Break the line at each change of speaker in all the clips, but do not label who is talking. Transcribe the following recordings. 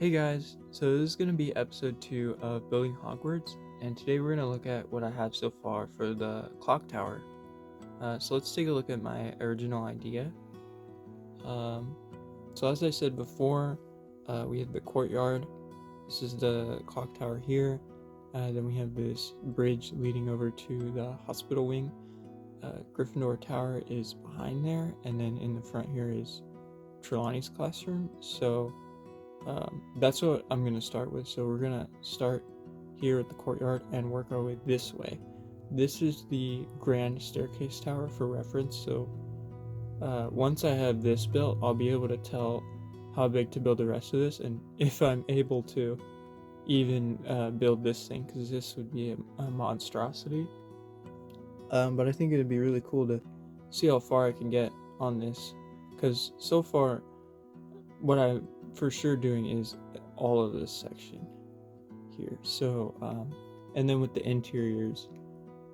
Hey guys, so this is going to be episode 2 of Building Hogwarts, and today we're going to look at what I have so far for the clock tower. So let's take a look at my original idea. Um, so as I said before, we have the courtyard. This is the clock tower here. Then we have this bridge leading over to the hospital wing. Gryffindor Tower is behind there, and then in the front here is Trelawney's classroom. So that's what I'm going to start with. So we're going to start here at the courtyard and work our way this way. This is the grand staircase tower for reference. So once I have this built, I'll be able to tell how big to build the rest of this, and if I'm able to even build this thing, because this would be a monstrosity. But I think it would be really cool to see how far I can get on this, because so far what I'm for sure doing is all of this section here. So and then with the interiors,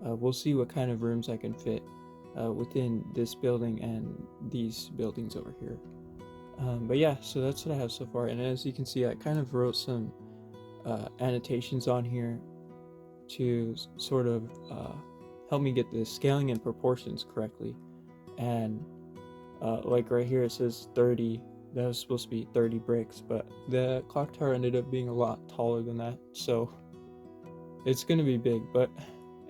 we'll see what kind of rooms I can fit within this building and these buildings over here. But yeah, so that's what I have so far, and as you can see, I kind of wrote some annotations on here to sort of help me get the scaling and proportions correctly. And like right here it says 30. That was supposed to be 30 bricks, but the clock tower ended up being a lot taller than that, so it's gonna be big. But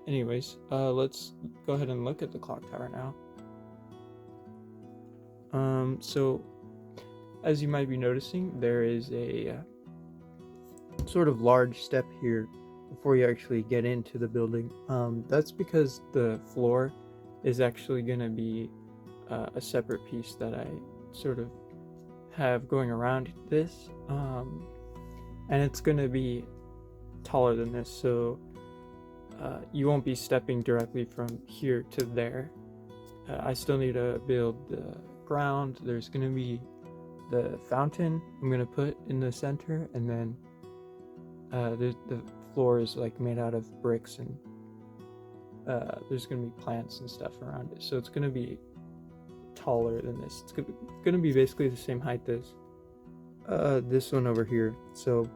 anyways, let's go ahead and look at the clock tower now. So as you might be noticing, there is a sort of large step here before you actually get into the building. That's because the floor is actually gonna be a separate piece that I sort of have going around this, and it's going to be taller than this, so you won't be stepping directly from here to there. I still need to build the ground. There's going to be the fountain I'm going to put in the center, and then the floor is like made out of bricks, and there's going to be plants and stuff around it, so it's going to be taller than this. It's gonna be basically the same height as this one over here. So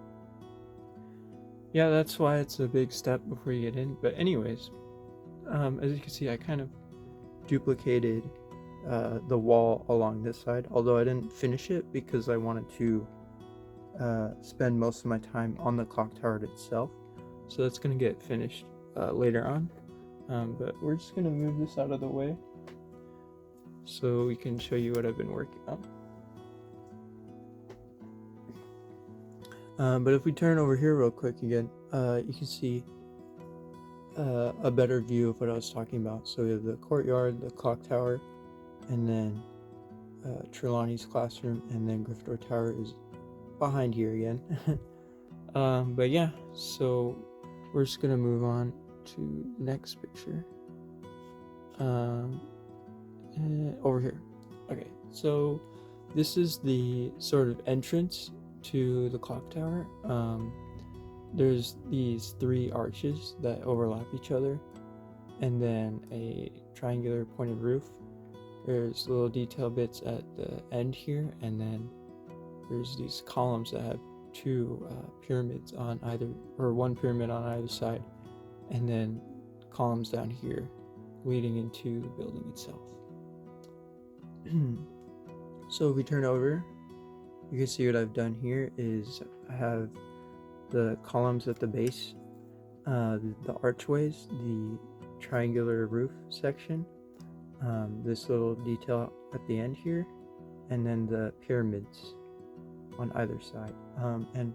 yeah, that's why it's a big step before you get in. But anyways, as you can see, I kind of duplicated the wall along this side, although I didn't finish it because I wanted to spend most of my time on the clock tower itself. So that's gonna get finished later on. But we're just gonna move this out of the way so we can show you what I've been working on. But if we turn over here real quick again, you can see a better view of what I was talking about. So we have the courtyard, the clock tower, and then Trelawney's classroom, and then Gryffindor Tower is behind here again. But yeah, so we're just gonna move on to the next picture. Over here. Okay, so this is the sort of entrance to the clock tower. There's these 3 arches that overlap each other, and then a triangular pointed roof. There's little detail bits at the end here, and then there's these columns that have 2 pyramids on either, or 1 pyramid on either side, and then columns down here leading into the building itself. So if we turn over, you can see what I've done here is I have the columns at the base, the archways, the triangular roof section, this little detail at the end here, and then the pyramids on either side. And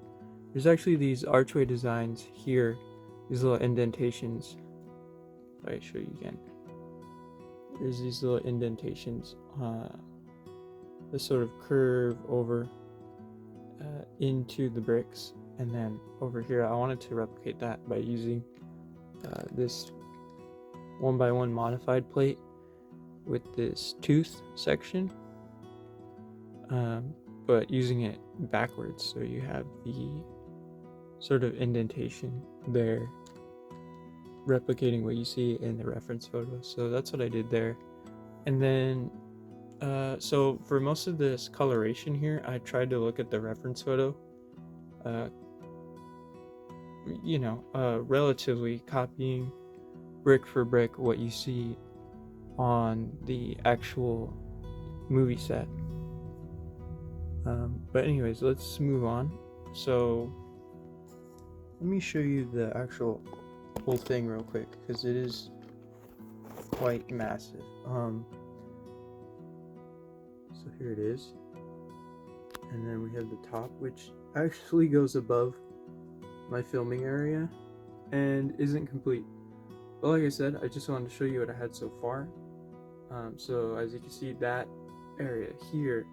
there's actually these archway designs here, these little indentations. If I show you again, there's these little indentations, the sort of curve over into the bricks, and then over here I wanted to replicate that by using this 1x1 modified plate with this tooth section, but using it backwards, so you have the sort of indentation there replicating what you see in the reference photo. So that's what I did there. And then so for most of this coloration here, I tried to look at the reference photo uh, relatively copying brick for brick what you see on the actual movie set. But anyways, let's move on. So let me show you the actual whole thing real quick, because it is quite massive. So here it is, and then we have the top, which actually goes above my filming area and isn't complete. But like I said, I just wanted to show you what I had so far. So as you can see, that area here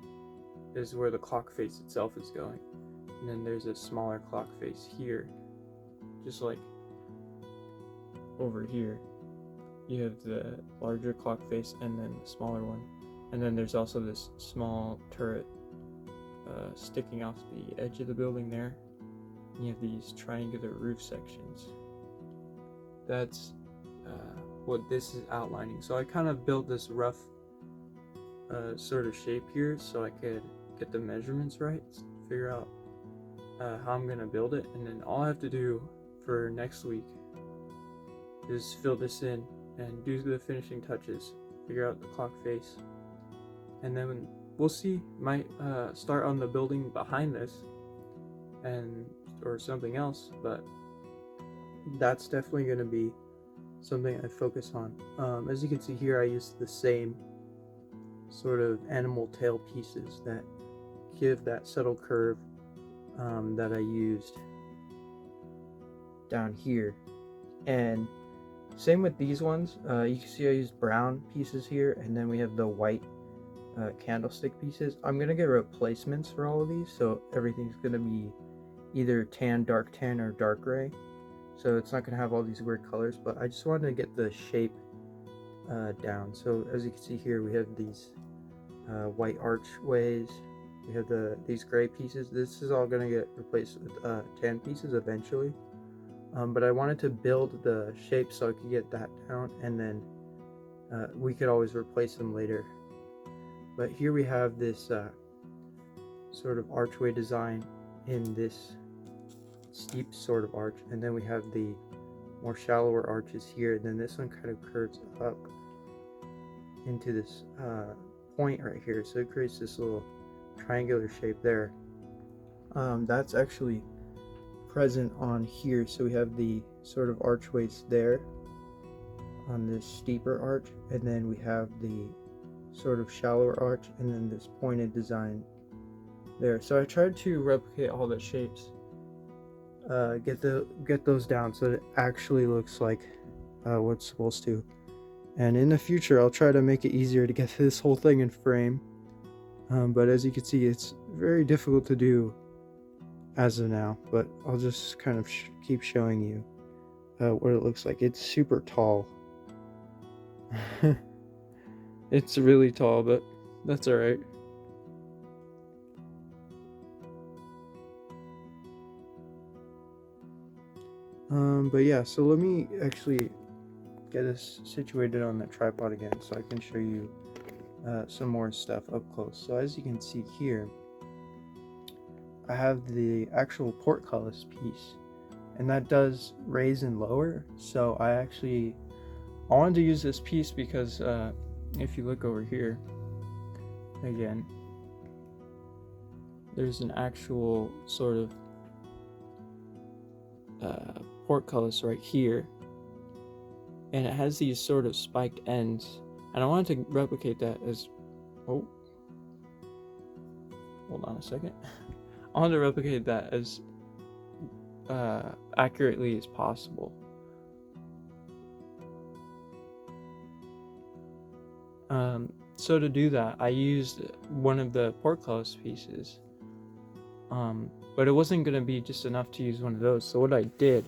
is where the clock face itself is going, and then there's a smaller clock face here, just like over here you have the larger clock face and then the smaller one, and then there's also this small turret sticking off the edge of the building there. You have these triangular roof sections. That's what this is outlining. So I kind of built this rough sort of shape here so I could get the measurements right, figure out how I'm gonna build it, and then all I have to do for next week is fill this in and do the finishing touches, figure out the clock face, and then we'll see. Might start on the building behind this and or something else, but that's definitely going to be something I focus on. As you can see here, I used the same sort of animal tail pieces that give that subtle curve that I used down here. And same with these ones. You can see I used brown pieces here, and then we have the white candlestick pieces. I'm going to get replacements for all of these, so everything's going to be either tan, dark tan, or dark gray. So it's not going to have all these weird colors, but I just wanted to get the shape down. So as you can see here, we have these white archways. We have these gray pieces. This is all going to get replaced with tan pieces eventually. But I wanted to build the shape so I could get that down, and then we could always replace them later. But here we have this sort of archway design in this steep sort of arch, and then we have the more shallower arches here, and then this one kind of curves up into this point right here, so it creates this little triangular shape there. That's actually present on here, so we have the sort of archways there on this steeper arch, and then we have the sort of shallower arch, and then this pointed design there. So I tried to replicate all the shapes, get those down so it actually looks like what's supposed to. And in the future, I'll try to make it easier to get this whole thing in frame. But as you can see, it's very difficult to do as of now. But I'll just kind of keep showing you what it looks like. It's super tall. It's really tall, but that's alright. But yeah, so let me actually get this situated on the tripod again so I can show you some more stuff up close. So as you can see here, I have the actual portcullis piece, and that does raise and lower. So I wanted to use this piece because if you look over here again, there's an actual sort of portcullis right here, and it has these sort of spiked ends, and I wanted to replicate that as hold on a second. I wanted to replicate that as accurately as possible. So to do that, I used one of the portcullis pieces, but it wasn't going to be just enough to use one of those. So what I did,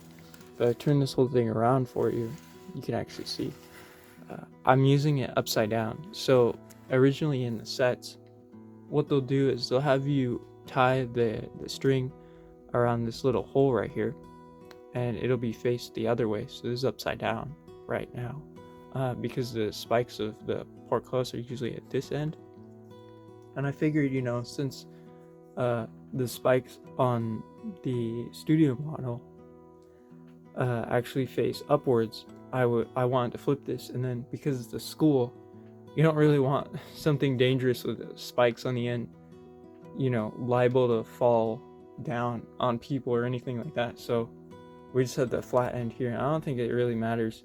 if I turn this whole thing around for you, you can actually see I'm using it upside down. So originally in the sets, what they'll do is they'll have you tie the string around this little hole right here, and it'll be faced the other way. So this is upside down right now, because the spikes of the portcullis are usually at this end. And I figured, since the spikes on the studio model actually face upwards, I wanted to flip this, and then because it's a school, you don't really want something dangerous with spikes on the end, liable to fall down on people or anything like that. So we just had the flat end here. I don't think it really matters,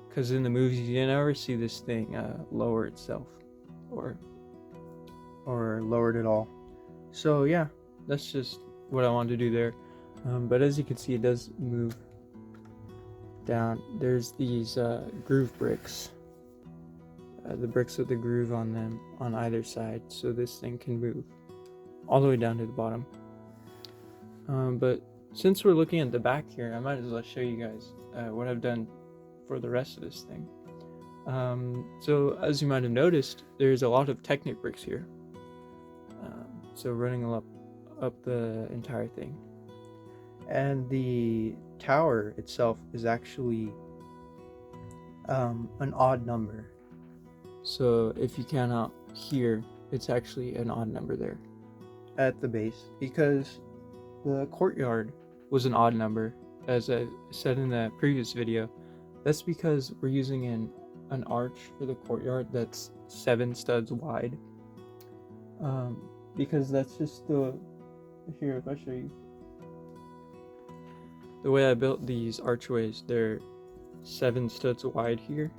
because in the movies you never see this thing lower itself or lowered at all. So yeah, that's just what I wanted to do there. But as you can see, it does move down. There's these groove bricks, the bricks with the groove on them on either side, so this thing can move all the way down to the bottom. But since we're looking at the back here, I might as well show you guys what I've done for the rest of this thing. So as you might have noticed, there's a lot of Technic bricks here. So running up the entire thing. And the tower itself is actually an odd number. So if you count here, it's actually an odd number there at the base, because the courtyard was an odd number, as I said in the previous video. That's because we're using an arch for the courtyard that's 7 studs wide. Because that's just here, if I show you. The way I built these archways, they're 7 studs wide here.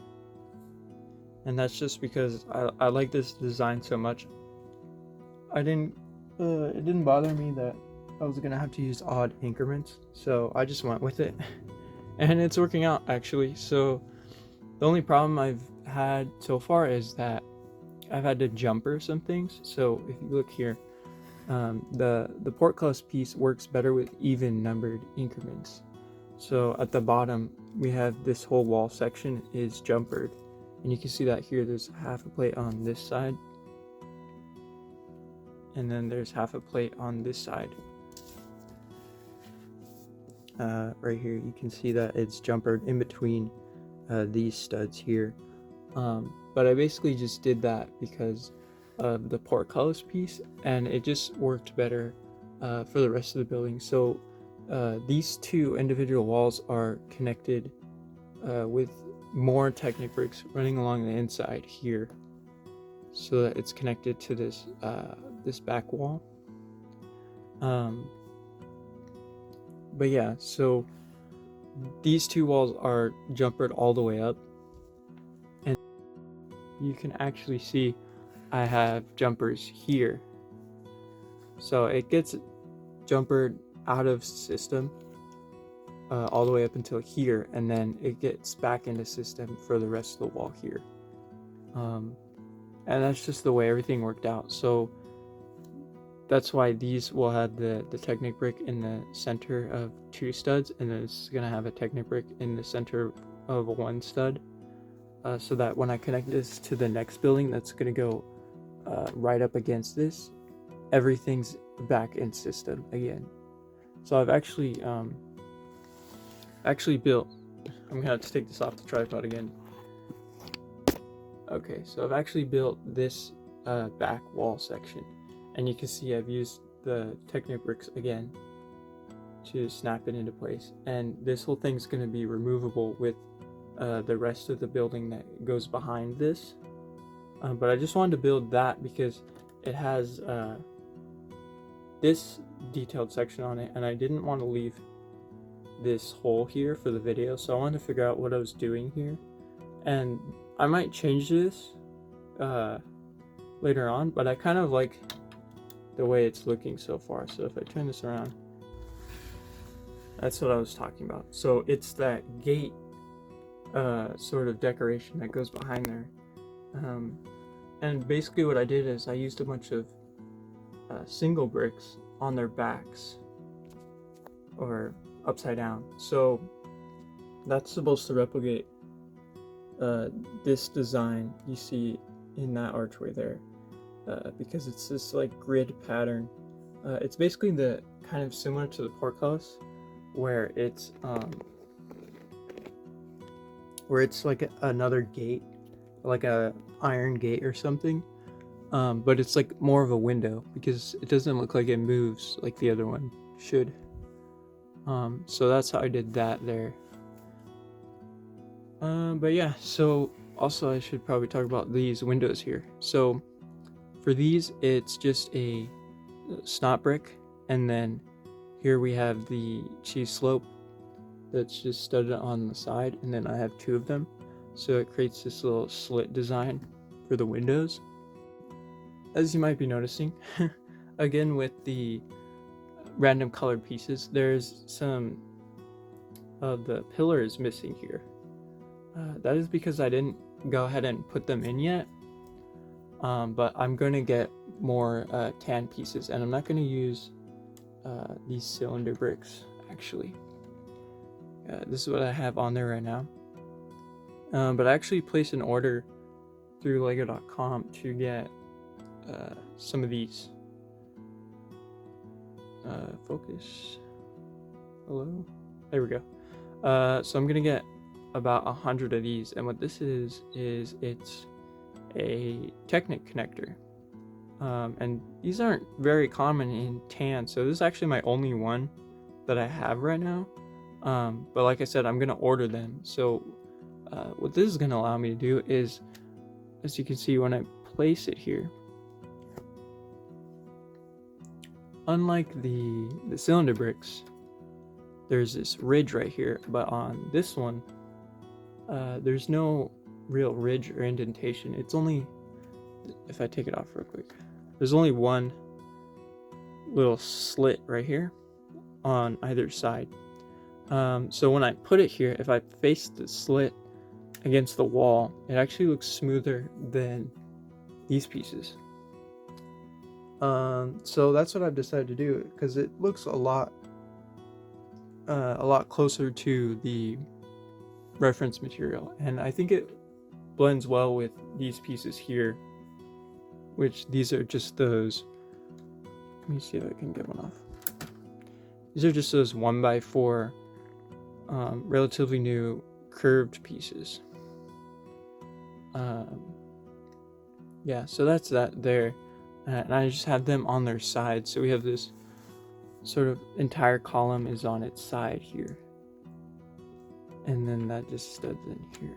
And that's just because I like this design so much. It didn't bother me that I was gonna have to use odd increments, so I just went with it. And it's working out, actually. So the only problem I've had so far is that I've had to jumper some things. So if you look here, the portcullis piece works better with even numbered increments. So at the bottom, we have this whole wall section is jumpered, and you can see that here there's half a plate on this side, and then there's half a plate on this side. Right here you can see that it's jumpered in between these studs here. But I basically just did that because of the portcullis piece, and it just worked better for the rest of the building. So these 2 individual walls are connected with more Technic bricks running along the inside here, so that it's connected to this this back wall. But yeah, so these 2 walls are jumpered all the way up, and you can actually see I have jumpers here. So it gets jumpered out of system all the way up until here, and then it gets back into system for the rest of the wall here. And that's just the way everything worked out. So that's why these will have the Technic brick in the center of 2 studs, and then it's gonna have a Technic brick in the center of 1 stud, so that when I connect this to the next building that's gonna go right up against this, everything's back in system again. So I've actually built, I'm gonna have to take this off the tripod again. Okay, so I've actually built this back wall section, and you can see I've used the Technic bricks again to snap it into place, and this whole thing's gonna be removable with the rest of the building that goes behind this. But I just wanted to build that because it has this detailed section on it, and I didn't want to leave this hole here for the video, so I wanted to figure out what I was doing here. And I might change this later on, but I kind of like the way it's looking so far. So if I turn this around, that's what I was talking about. So it's that gate sort of decoration that goes behind there. And basically what I did is I used a bunch of single bricks on their backs, or upside down. So that's supposed to replicate this design you see in that archway there, because it's this like grid pattern. It's basically the kind of similar to the portcullis, where it's like another gate, like a iron gate or something, but it's like more of a window because it doesn't look like it moves like the other one should. So that's how I did that there. But yeah, so also I should probably talk about these windows here. So for these, it's just a snot brick, and then here we have the cheese slope that's just studded on the side, and then I have two of them, so it creates this little slit design for the windows. As you might be noticing, again with the random colored pieces, there's some of the pillars missing here. That is because I didn't go ahead and put them in yet, but I'm going to get more tan pieces, and I'm not going to use these cylinder bricks actually. This is what I have on there right now, but I actually placed an order through lego.com to get some of these. Focus. Hello? There we go. So I'm gonna get about 100 of these, and what this is it's a Technic connector, and these aren't very common in tan, so this is actually my only one that I have right now. But like I said, I'm gonna order them. So what this is gonna allow me to do is, as you can see when I place it here, unlike the cylinder bricks, there's this ridge right here, but on this one, there's no real ridge or indentation. It's only, if I take it off real quick, there's only one little slit right here on either side. So when I put it here, if I face the slit against the wall, it actually looks smoother than these pieces. So that's what I've decided to do, because it looks a lot closer to the reference material, and I think it blends well with these pieces here, which these are just those, let me see if I can get one off. These are just those 1x4 relatively new curved pieces. Yeah, so that's that there. And I just have them on their side, so we have this sort of entire column is on its side here, and then that just studs in here.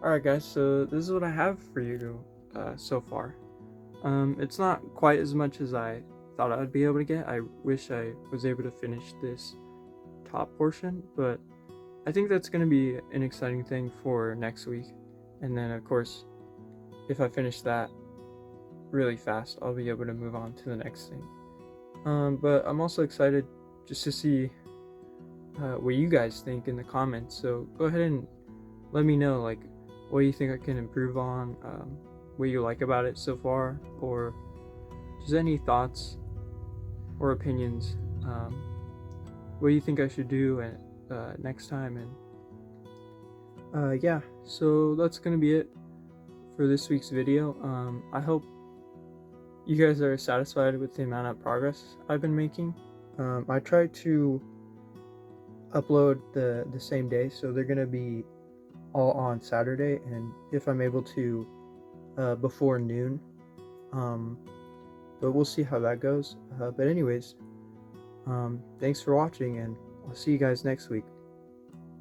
Alright guys, so this is what I have for you so far. It's not quite as much as I thought I would be able to get. I wish I was able to finish this top portion, but I think that's going to be an exciting thing for next week. And then of course, if I finish that really fast, I'll be able to move on to the next thing. But I'm also excited just to see what you guys think in the comments. So go ahead and let me know, like, what you think I can improve on, what you like about it so far, or just any thoughts or opinions. What do you think I should do next time? And yeah, so that's gonna be it for this week's video. I hope you guys are satisfied with the amount of progress I've been making. I try to upload the same day, so they're gonna be all on Saturday, and if I'm able to, before noon. But we'll see how that goes. But anyways, thanks for watching, and I'll see you guys next week.